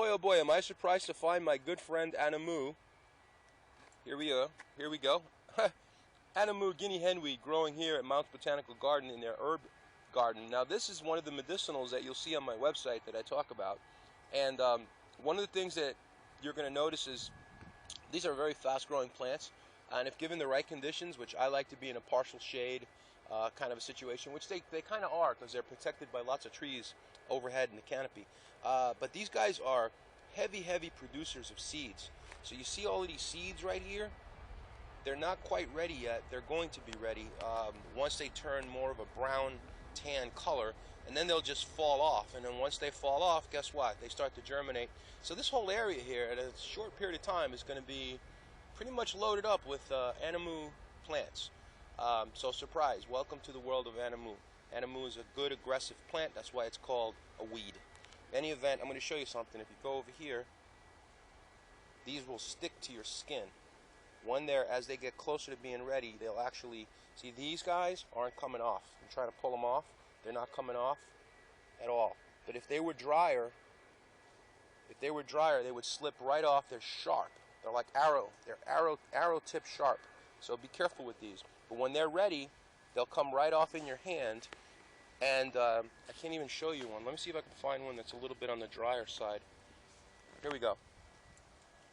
oh boy, am I surprised to find my good friend Anamu. Here we go. Anamu Guinea Hen Weed growing here at Mount's Botanical Garden in their herb garden. Now this is one of the medicinals that you'll see on my website that I talk about. And one of the things that you're going to notice is these are very fast growing plants. And if given the right conditions, which I like to be in a partial shade kind of a situation, which they kind of are because they're protected by lots of trees overhead in the canopy. But these guys are heavy producers of seeds. So you see all of these seeds right here? They're not quite ready yet. They're going to be ready once they turn more of a brown tan color, and then they'll just fall off. And then once they fall off, guess what? They start to germinate. So this whole area here at a short period of time is going to be pretty much loaded up with Anamu plants. So surprise, welcome to the world of Anamu. Anamu is a good aggressive plant, that's why it's called a weed. In any event, I'm going to show you something. If you go over here, these will stick to your skin. As they get closer to being ready, they'll actually, see these guys aren't coming off. I'm trying to pull them off. They're not coming off at all. But if they were drier, they would slip right off. They're sharp. They're like arrow. They're arrow tip sharp. So be careful with these. But when they're ready, they'll come right off in your hand. And I can't even show you one. Let me see if I can find one that's a little bit on the drier side. Here we go.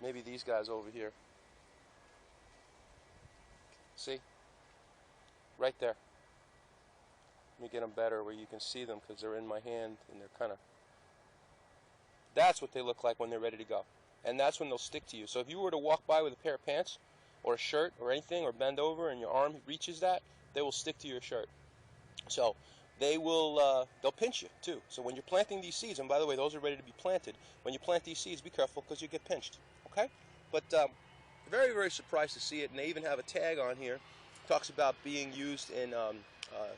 Maybe these guys over here. See? Right there. Let me get them better where you can see them because they're in my hand and they're kind of... That's what they look like when they're ready to go. And that's when they'll stick to you. So if you were to walk by with a pair of pants or a shirt or anything, or bend over and your arm reaches that, they will stick to your shirt. So they'll pinch you too. So when you're planting these seeds, and by the way, those are ready to be planted. When you plant these seeds, be careful because you get pinched. Okay? But very surprised to see it, and they even have a tag on here. Talks about being used in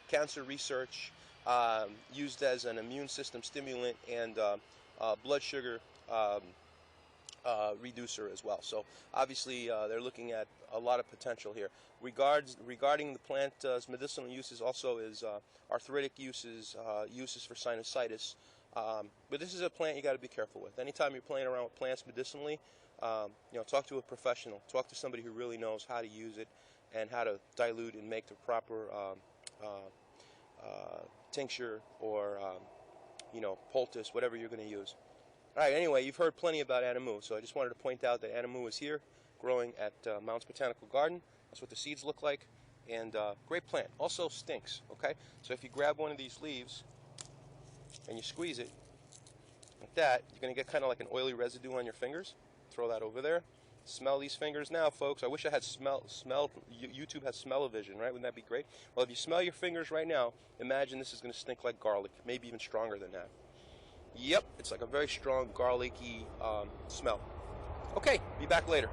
cancer research, used as an immune system stimulant, and blood sugar reducer as well. So obviously they're looking at a lot of potential here. Regarding the plant's medicinal uses, also is arthritic uses, uses for sinusitis. But this is a plant you got to be careful with. Anytime you're playing around with plants medicinally, talk to a professional. Talk to somebody who really knows how to use it and how to dilute and make the proper tincture or poultice, whatever you're going to use. Alright, anyway, you've heard plenty about Anamu, so I just wanted to point out that Anamu is here, growing at Mount's Botanical Garden. That's what the seeds look like, and great plant. Also stinks, okay? So if you grab one of these leaves and you squeeze it like that, you're going to get kind of like an oily residue on your fingers. Throw that over there. Smell these fingers now, folks. I wish I had smell. YouTube has smell-o-vision, right? Wouldn't that be great? Well, if you smell your fingers right now, imagine this is going to stink like garlic, maybe even stronger than that. Yep, it's like a very strong garlicky smell. Okay, be back later.